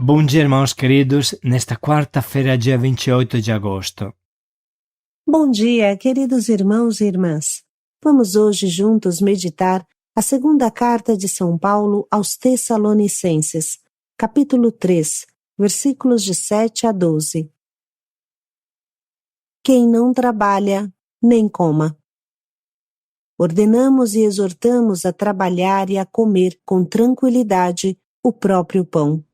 Bom dia, irmãos queridos, nesta quarta-feira, dia 28 de agosto. Bom dia, queridos irmãos e irmãs. Vamos hoje juntos meditar a segunda carta de São Paulo aos Tessalonicenses, capítulo 3, versículos de 7 a 12. Quem não trabalha, nem coma. Ordenamos e exortamos a trabalhar e a comer com tranquilidade o próprio pão.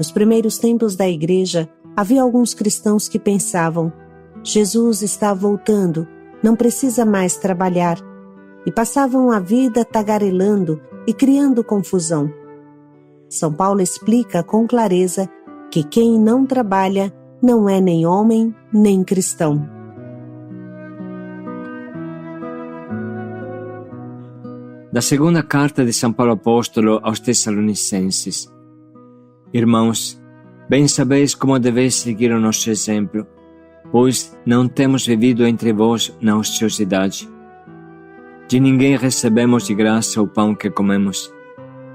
Nos primeiros tempos da igreja, havia alguns cristãos que pensavam: Jesus está voltando, não precisa mais trabalhar, e passavam a vida tagarelando e criando confusão. São Paulo explica com clareza que quem não trabalha não é nem homem nem cristão. Da segunda carta de São Paulo Apóstolo aos Tessalonicenses. Irmãos, bem sabeis como deveis seguir o nosso exemplo, pois não temos vivido entre vós na ociosidade. De ninguém recebemos de graça o pão que comemos.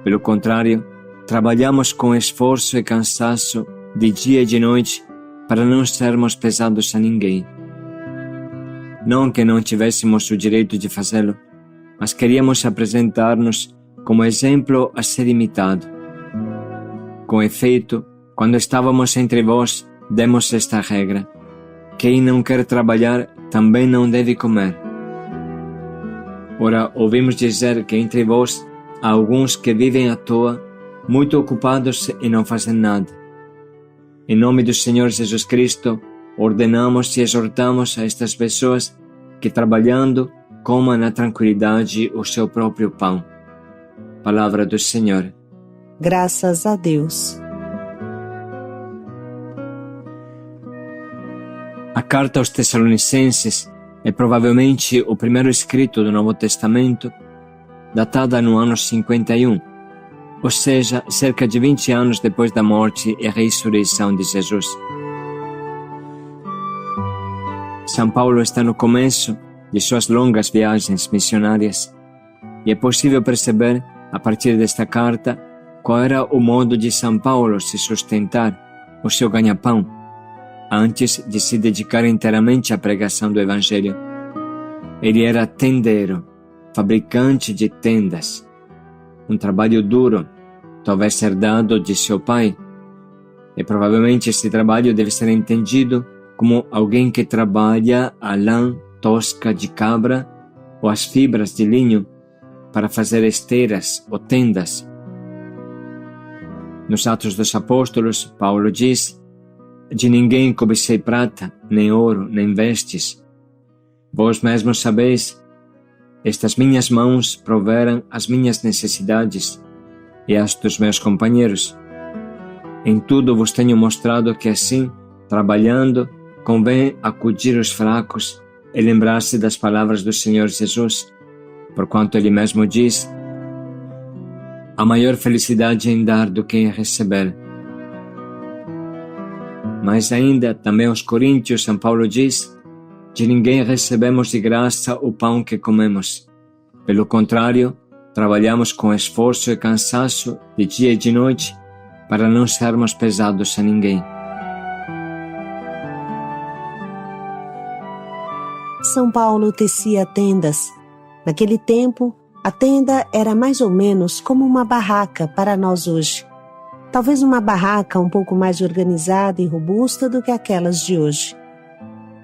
Pelo contrário, trabalhamos com esforço e cansaço de dia e de noite para não sermos pesados a ninguém. Não que não tivéssemos o direito de fazê-lo, mas queríamos apresentar-nos como exemplo a ser imitado. Com efeito, quando estávamos entre vós, demos esta regra: quem não quer trabalhar também não deve comer. Ora, ouvimos dizer que entre vós há alguns que vivem à toa, muito ocupados e não fazem nada. Em nome do Senhor Jesus Cristo, ordenamos e exortamos a estas pessoas que, trabalhando, comam na tranquilidade o seu próprio pão. Palavra do Senhor. Graças a Deus. A carta aos Tessalonicenses é provavelmente o primeiro escrito do Novo Testamento, datada no ano 51, ou seja, cerca de 20 anos depois da morte e ressurreição de Jesus. São Paulo está no começo de suas longas viagens missionárias e é possível perceber, a partir desta carta, qual era o modo de São Paulo se sustentar, o seu ganha-pão, antes de se dedicar inteiramente à pregação do Evangelho. Ele era tendeiro, fabricante de tendas, um trabalho duro, talvez herdado de seu pai, e provavelmente este trabalho deve ser entendido como alguém que trabalha a lã tosca de cabra ou as fibras de linho para fazer esteiras ou tendas. Nos Atos dos Apóstolos, Paulo diz: de ninguém cobicei prata, nem ouro, nem vestes. Vós mesmos sabeis, estas minhas mãos proveram as minhas necessidades e as dos meus companheiros. Em tudo vos tenho mostrado que assim, trabalhando, convém acudir os fracos e lembrar-se das palavras do Senhor Jesus, porquanto Ele mesmo diz: há maior felicidade em dar do que em receber. Mas ainda, também aos Coríntios, São Paulo diz: de ninguém recebemos de graça o pão que comemos. Pelo contrário, trabalhamos com esforço e cansaço de dia e de noite para não sermos pesados a ninguém. São Paulo tecia tendas. Naquele tempo, a tenda era mais ou menos como uma barraca para nós hoje. Talvez uma barraca um pouco mais organizada e robusta do que aquelas de hoje.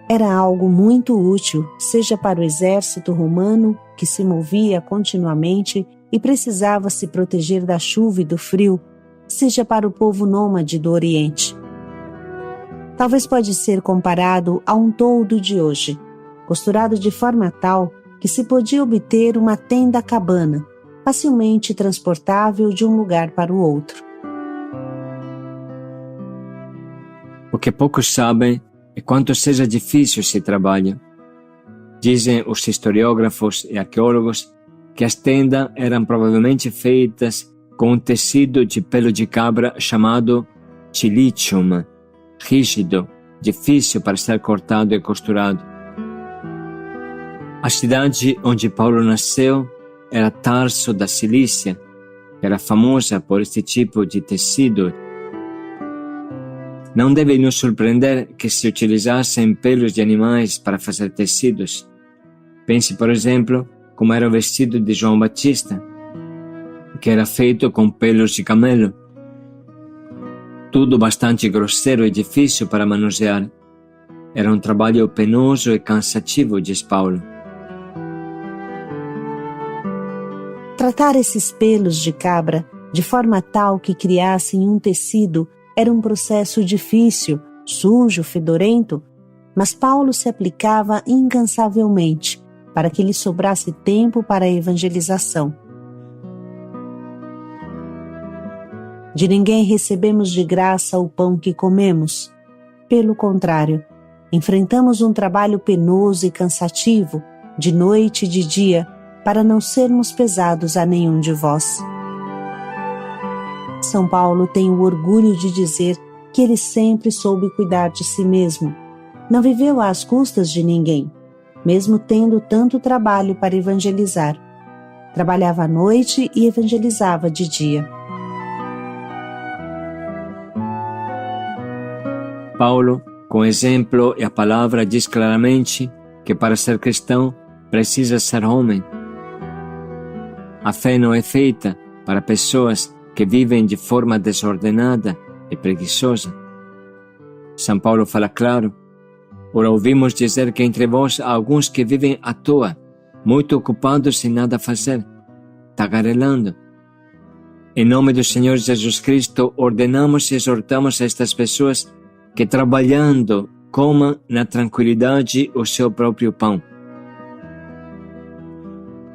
Era algo muito útil, seja para o exército romano, que se movia continuamente e precisava se proteger da chuva e do frio, seja para o povo nômade do Oriente. Talvez pode ser comparado a um toldo de hoje, costurado de forma tal que se podia obter uma tenda-cabana, facilmente transportável de um lugar para o outro. O que poucos sabem é quanto seja difícil esse trabalho. Dizem os historiógrafos e arqueólogos que as tendas eram provavelmente feitas com um tecido de pelo de cabra chamado cilicium, rígido, difícil para ser cortado e costurado. A cidade onde Paulo nasceu era Tarso da Cilícia, que era famosa por este tipo de tecido. Não deve nos surpreender que se utilizassem pelos de animais para fazer tecidos. Pense, por exemplo, como era o vestido de João Batista, que era feito com pelos de camelo. Tudo bastante grosseiro e difícil para manusear. Era um trabalho penoso e cansativo, diz Paulo. Tratar esses pelos de cabra de forma tal que criassem um tecido era um processo difícil, sujo, fedorento, mas Paulo se aplicava incansavelmente para que lhe sobrasse tempo para a evangelização. De ninguém recebemos de graça o pão que comemos. Pelo contrário, enfrentamos um trabalho penoso e cansativo, de noite e de dia, para não sermos pesados a nenhum de vós. São Paulo tem o orgulho de dizer que ele sempre soube cuidar de si mesmo. Não viveu às custas de ninguém, mesmo tendo tanto trabalho para evangelizar. Trabalhava à noite e evangelizava de dia. Paulo, com exemplo e a palavra, diz claramente que para ser cristão precisa ser homem. A fé não é feita para pessoas que vivem de forma desordenada e preguiçosa. São Paulo fala claro: ora ouvimos dizer que entre vós há alguns que vivem à toa, muito ocupados sem nada fazer, tagarelando. Em nome do Senhor Jesus Cristo, ordenamos e exortamos a estas pessoas que, trabalhando, comam na tranquilidade o seu próprio pão.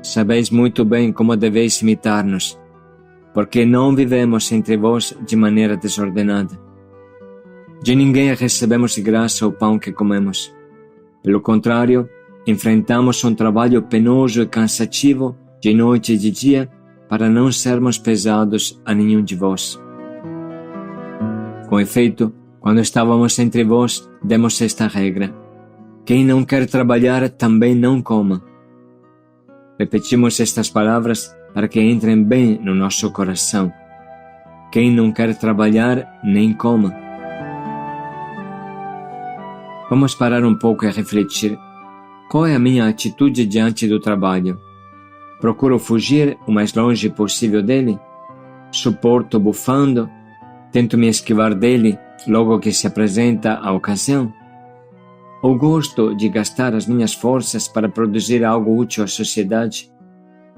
Sabeis muito bem como deveis imitar-nos, porque não vivemos entre vós de maneira desordenada. De ninguém recebemos de graça o pão que comemos. Pelo contrário, enfrentamos um trabalho penoso e cansativo de noite e de dia para não sermos pesados a nenhum de vós. Com efeito, quando estávamos entre vós, demos esta regra: quem não quer trabalhar também não coma. Repetimos estas palavras para que entrem bem no nosso coração. Quem não quer trabalhar, nem coma. Vamos parar um pouco e refletir. Qual é a minha atitude diante do trabalho? Procuro fugir o mais longe possível dele? Suporto bufando? Tento me esquivar dele logo que se apresenta a ocasião? Ou gosto de gastar as minhas forças para produzir algo útil à sociedade?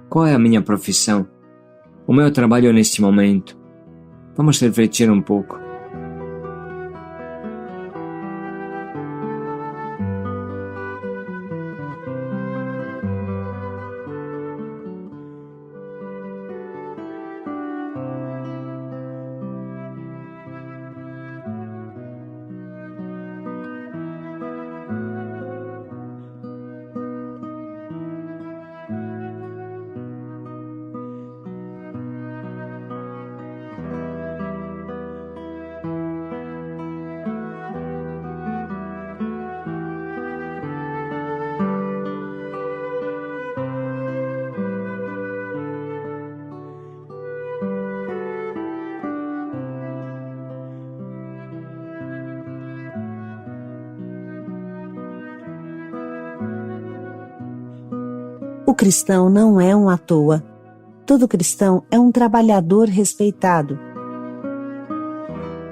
Qual é a minha profissão? O meu trabalho neste momento? Vamos refletir um pouco. O cristão não é um à toa. Todo cristão é um trabalhador respeitado.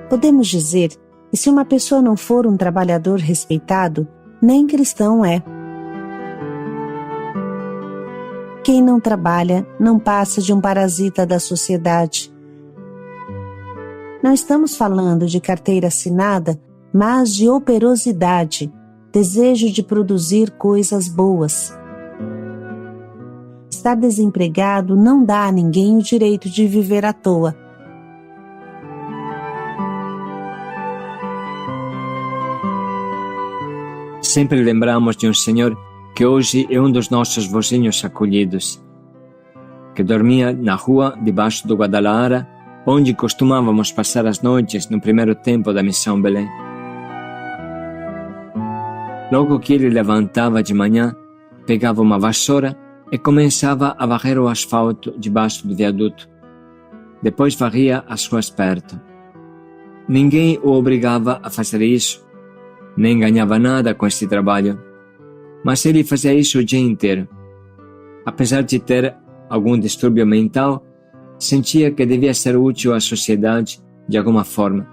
Podemos dizer que se uma pessoa não for um trabalhador respeitado, nem cristão é. Quem não trabalha não passa de um parasita da sociedade. Não estamos falando de carteira assinada, mas de operosidade, desejo de produzir coisas boas. Estar desempregado não dá a ninguém o direito de viver à toa. Sempre lembramos de um senhor que hoje é um dos nossos vozinhos acolhidos, que dormia na rua debaixo do Guadalajara, onde costumávamos passar as noites no primeiro tempo da Missão Belém. Logo que ele levantava de manhã, pegava uma vassoura e começava a varrer o asfalto debaixo do viaduto. depois varria às suas perto. Ninguém o obrigava a fazer isso, nem ganhava nada com este trabalho, mas ele fazia isso o dia inteiro. Apesar de ter algum distúrbio mental, sentia que devia ser útil à sociedade de alguma forma.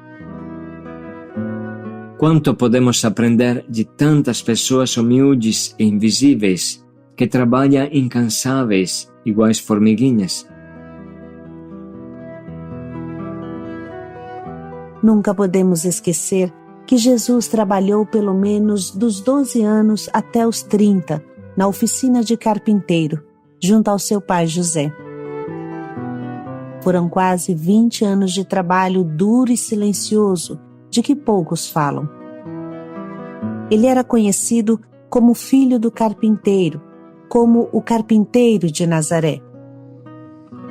Quanto podemos aprender de tantas pessoas humildes e invisíveis que trabalham incansáveis, iguais formiguinhas? Nunca podemos esquecer que Jesus trabalhou pelo menos dos 12 anos até os 30 na oficina de carpinteiro, junto ao seu pai José. Foram quase 20 anos de trabalho duro e silencioso, de que poucos falam. Ele era conhecido como filho do carpinteiro, como o carpinteiro de Nazaré.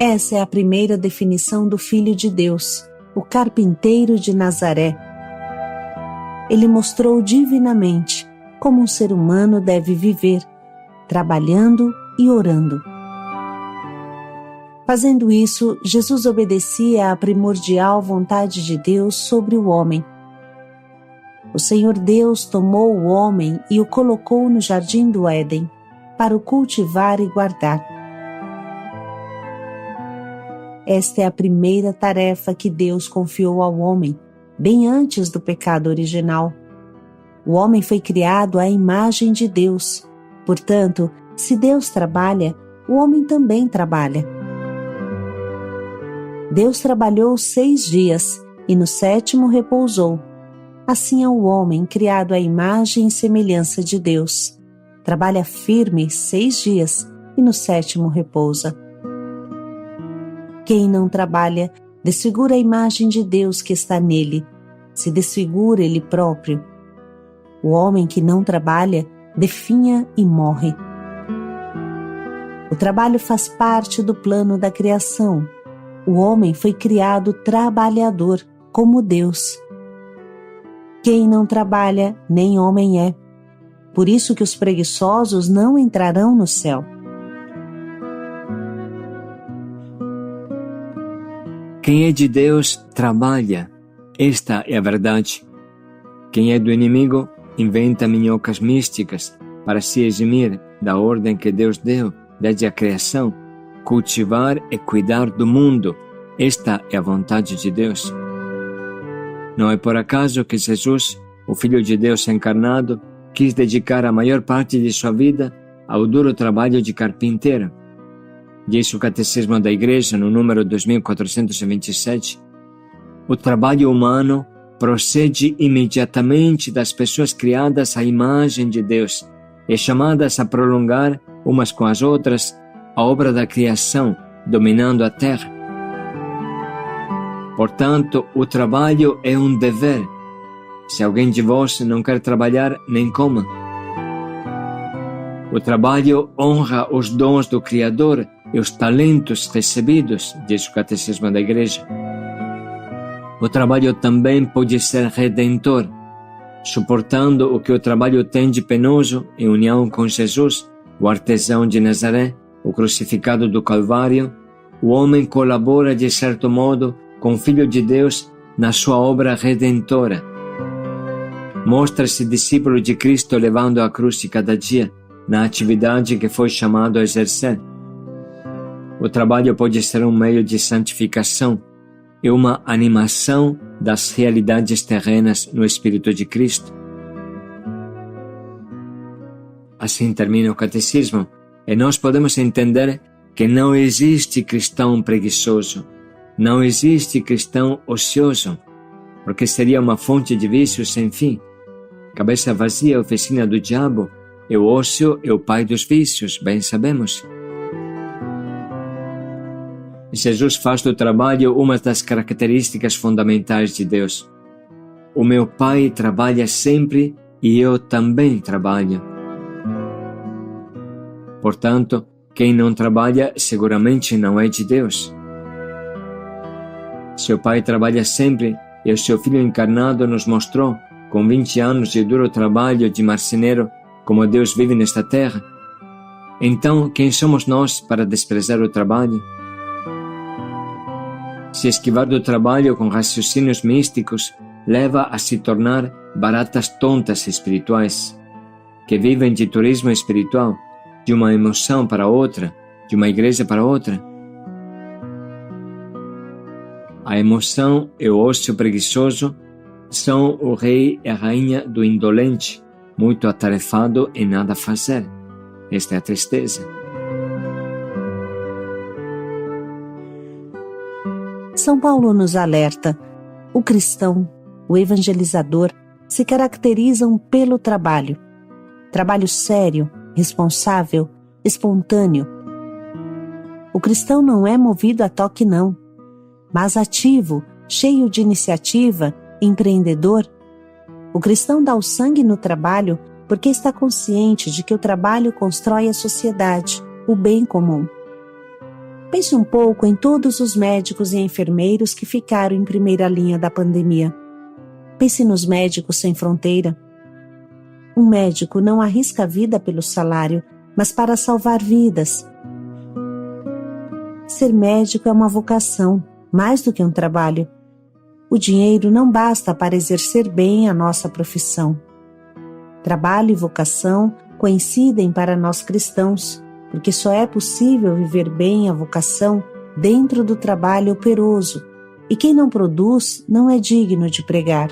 Essa é a primeira definição do Filho de Deus, o carpinteiro de Nazaré. Ele mostrou divinamente como um ser humano deve viver, trabalhando e orando. Fazendo isso, Jesus obedecia à primordial vontade de Deus sobre o homem. O Senhor Deus tomou o homem e o colocou no jardim do Éden, para o cultivar e guardar. Esta é a primeira tarefa que Deus confiou ao homem, bem antes do pecado original. O homem foi criado à imagem de Deus. Portanto, se Deus trabalha, o homem também trabalha. Deus trabalhou 6 dias e no 7º repousou. Assim é o homem criado à imagem e semelhança de Deus. Trabalha firme 6 dias e no 7º repousa. Quem não trabalha, desfigura a imagem de Deus que está nele, se desfigura ele próprio. O homem que não trabalha, definha e morre. O trabalho faz parte do plano da criação. O homem foi criado trabalhador, como Deus. Quem não trabalha, nem homem é. Por isso que os preguiçosos não entrarão no céu. Quem é de Deus, trabalha. Esta é a verdade. Quem é do inimigo, inventa minhocas místicas para se eximir da ordem que Deus deu desde a criação, cultivar e cuidar do mundo. Esta é a vontade de Deus. Não é por acaso que Jesus, o Filho de Deus encarnado, quis dedicar a maior parte de sua vida ao duro trabalho de carpinteiro. Diz o Catecismo da Igreja, no número 2427, o trabalho humano procede imediatamente das pessoas criadas à imagem de Deus e chamadas a prolongar, umas com as outras, a obra da criação, dominando a terra. Portanto, o trabalho é um dever. Se alguém de vós não quer trabalhar, nem coma. O trabalho honra os dons do Criador e os talentos recebidos, diz o Catecismo da Igreja. O trabalho também pode ser redentor, suportando o que o trabalho tem de penoso em união com Jesus, o artesão de Nazaré, o crucificado do Calvário. O homem colabora de certo modo com o Filho de Deus na sua obra redentora. Mostra-se discípulo de Cristo levando a cruz de cada dia, na atividade que foi chamado a exercer. O trabalho pode ser um meio de santificação e uma animação das realidades terrenas no Espírito de Cristo. Assim termina o Catecismo, e nós podemos entender que não existe cristão preguiçoso, não existe cristão ocioso, porque seria uma fonte de vícios sem fim. Cabeça vazia é a oficina do diabo, e o ócio é o pai dos vícios, bem sabemos. Jesus faz do trabalho uma das características fundamentais de Deus. O meu Pai trabalha sempre e eu também trabalho. Portanto, quem não trabalha seguramente não é de Deus. Seu Pai trabalha sempre e o seu Filho encarnado nos mostrou, com 20 anos de duro trabalho de marceneiro, como Deus vive nesta terra. Então, quem somos nós para desprezar o trabalho? Se esquivar do trabalho com raciocínios místicos leva a se tornar baratas tontas espirituais, que vivem de turismo espiritual, de uma emoção para outra, de uma igreja para outra. A emoção e o ócio preguiçoso são o rei e a rainha do indolente, muito atarefado em nada fazer. Esta é a tristeza. São Paulo nos alerta: o cristão, o evangelizador, se caracterizam pelo trabalho. Trabalho sério, responsável, espontâneo. O cristão não é movido a toque não, mas ativo, cheio de iniciativa, empreendedor. O cristão dá o sangue no trabalho porque está consciente de que o trabalho constrói a sociedade, o bem comum. Pense um pouco em todos os médicos e enfermeiros que ficaram em primeira linha da pandemia. Pense nos médicos sem fronteira. Um médico não arrisca a vida pelo salário, mas para salvar vidas. Ser médico é uma vocação, mais do que um trabalho. O dinheiro não basta para exercer bem a nossa profissão. Trabalho e vocação coincidem para nós cristãos, porque só é possível viver bem a vocação dentro do trabalho operoso, e quem não produz não é digno de pregar.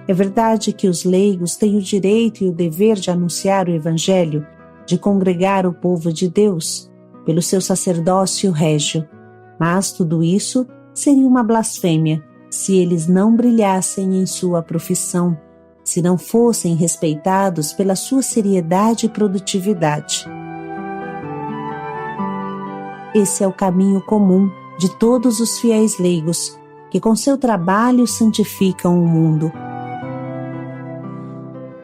É verdade que os leigos têm o direito e o dever de anunciar o Evangelho, de congregar o povo de Deus, pelo seu sacerdócio régio, mas tudo isso seria uma blasfêmia se eles não brilhassem em sua profissão, se não fossem respeitados pela sua seriedade e produtividade. Esse é o caminho comum de todos os fiéis leigos, que com seu trabalho santificam o mundo.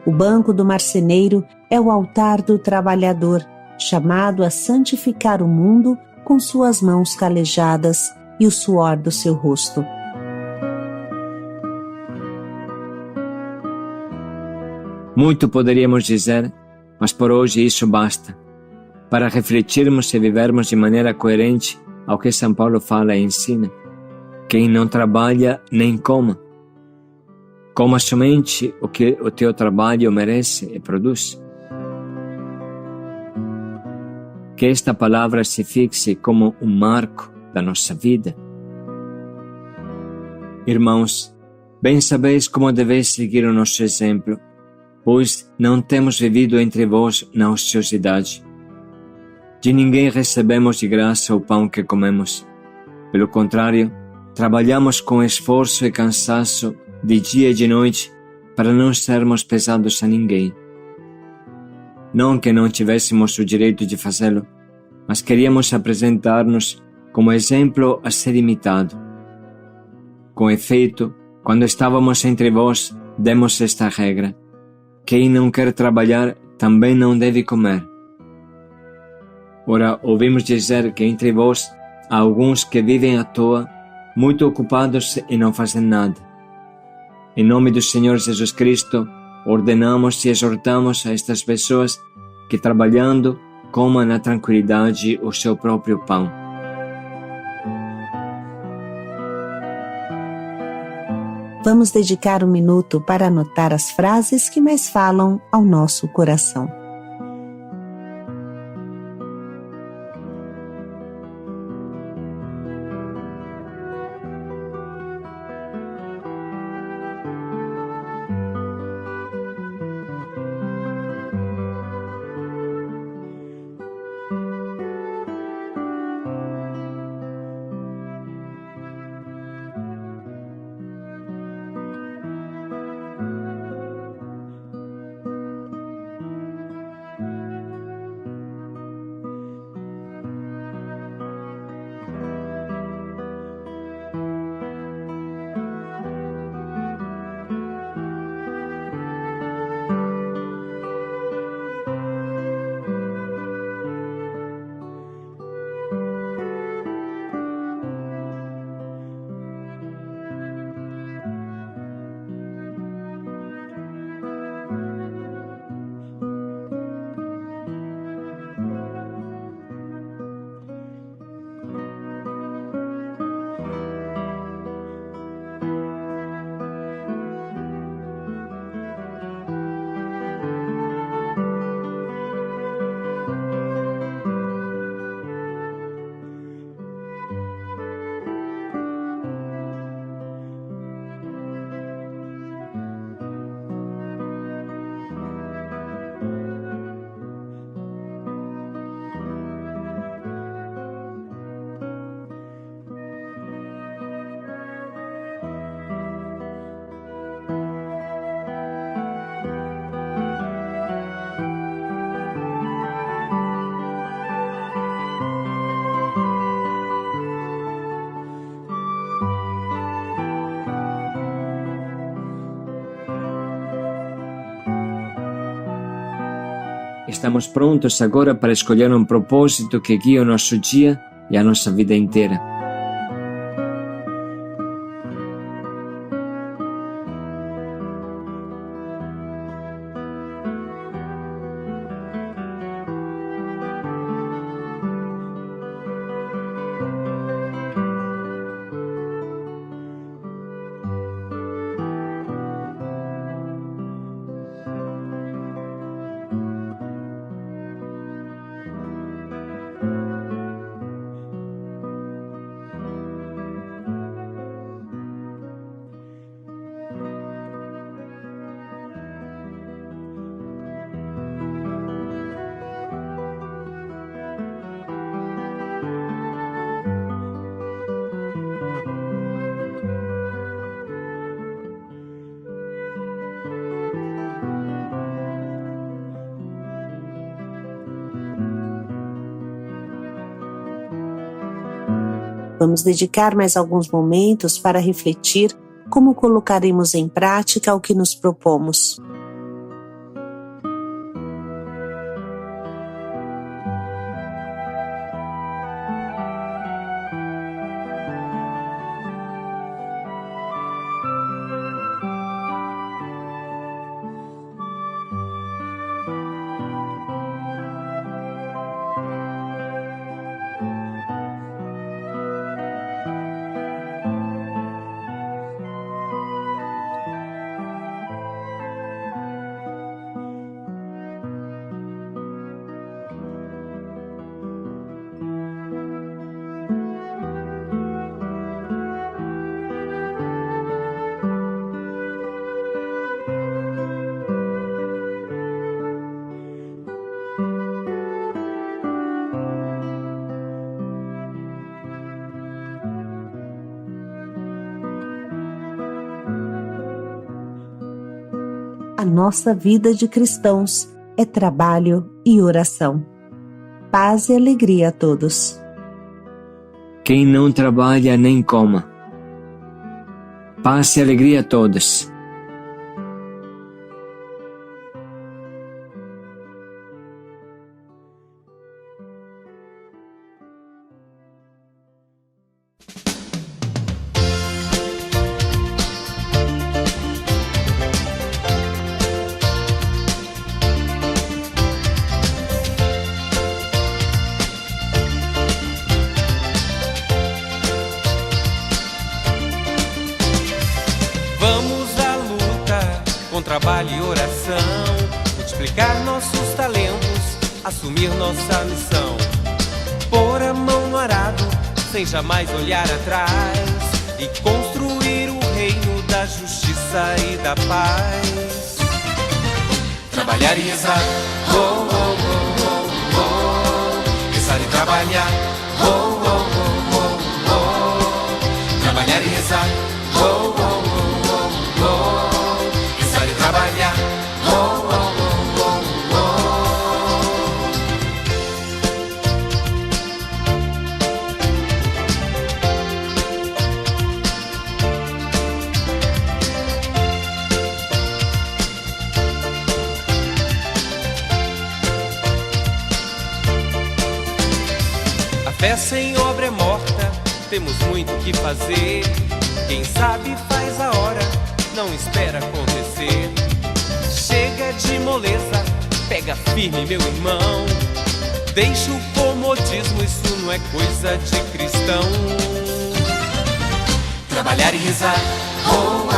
O banco do marceneiro é o altar do trabalhador, chamado a santificar o mundo com suas mãos calejadas e o suor do seu rosto. Muito poderíamos dizer, mas por hoje isso basta, para refletirmos e vivermos de maneira coerente ao que São Paulo fala e ensina. Quem não trabalha, nem coma. Coma somente o que o teu trabalho merece e produz. Que esta palavra se fixe como um marco da nossa vida. Irmãos, bem sabeis como deveis seguir o nosso exemplo, pois não temos vivido entre vós na ociosidade. De ninguém recebemos de graça o pão que comemos. Pelo contrário, trabalhamos com esforço e cansaço de dia e de noite para não sermos pesados a ninguém. Não que não tivéssemos o direito de fazê-lo, mas queríamos apresentar-nos como exemplo a ser imitado. Com efeito, quando estávamos entre vós, demos esta regra: quem não quer trabalhar também não deve comer. Ora, ouvimos dizer que entre vós há alguns que vivem à toa, muito ocupados e não fazem nada. Em nome do Senhor Jesus Cristo, ordenamos e exortamos a estas pessoas que, trabalhando, comam na tranquilidade o seu próprio pão. Vamos dedicar um minuto para anotar as frases que mais falam ao nosso coração. estamos prontos agora para escolher um propósito que guie o nosso dia e a nossa vida inteira. Vamos dedicar mais alguns momentos para refletir como colocaremos em prática o que nos propomos. A nossa vida de cristãos é trabalho e oração. Paz e alegria a todos. Quem não trabalha nem coma. Paz e alegria a todos. Trabalho e oração, multiplicar nossos talentos, assumir nossa missão, pôr a mão no arado, sem jamais olhar atrás, e construir o reino da justiça e da paz. Trabalhar e rezar, oh, oh, oh, oh, oh. Rezar e trabalhar, oh, oh, oh, oh, oh. Trabalhar e rezar, oh, oh, oh, oh, oh. Trabalhar, oh, oh, oh, oh, A fé sem obra é morta, temos muito o que fazer. Quem sabe faz a hora, não espera acontecer. Chega de moleza, pega firme meu irmão. Deixa o comodismo, isso não é coisa de cristão. Trabalhar e rezar, oh, oh, oh,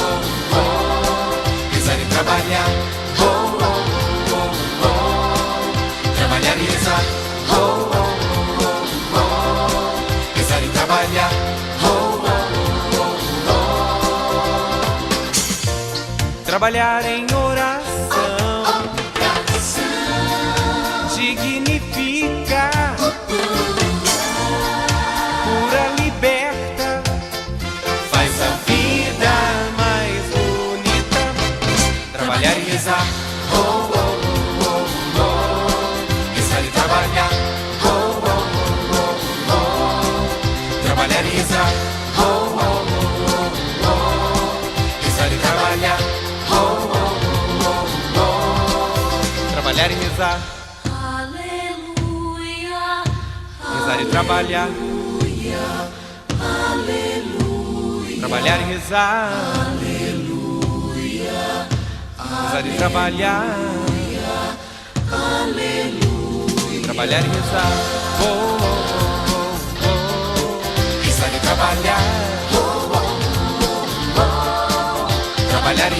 oh, oh. Rezar e trabalhar, oh, oh, oh, oh, oh. Trabalhar e rezar, oh, oh, oh, oh, oh. Rezar e trabalhar, oh, oh, oh, oh. Trabalhar em oração dignifica, cura, liberta, faz a vida mais bonita. Trabalhar e rezar, oh, oh, oh, oh, oh. Rezar e trabalhar, oh, oh, oh, oh, oh. Trabalhar e rezar, oh, oh, oh, oh, oh. Rezar e trabalhar, oh, oh, oh. rezar. Rezar e trabalhar. Trabalhar e rezar. Rezar e trabalhar. Trabalhar e rezar. Oh, oh, oh, oh, oh. Rezar e trabalhar. Trabalhar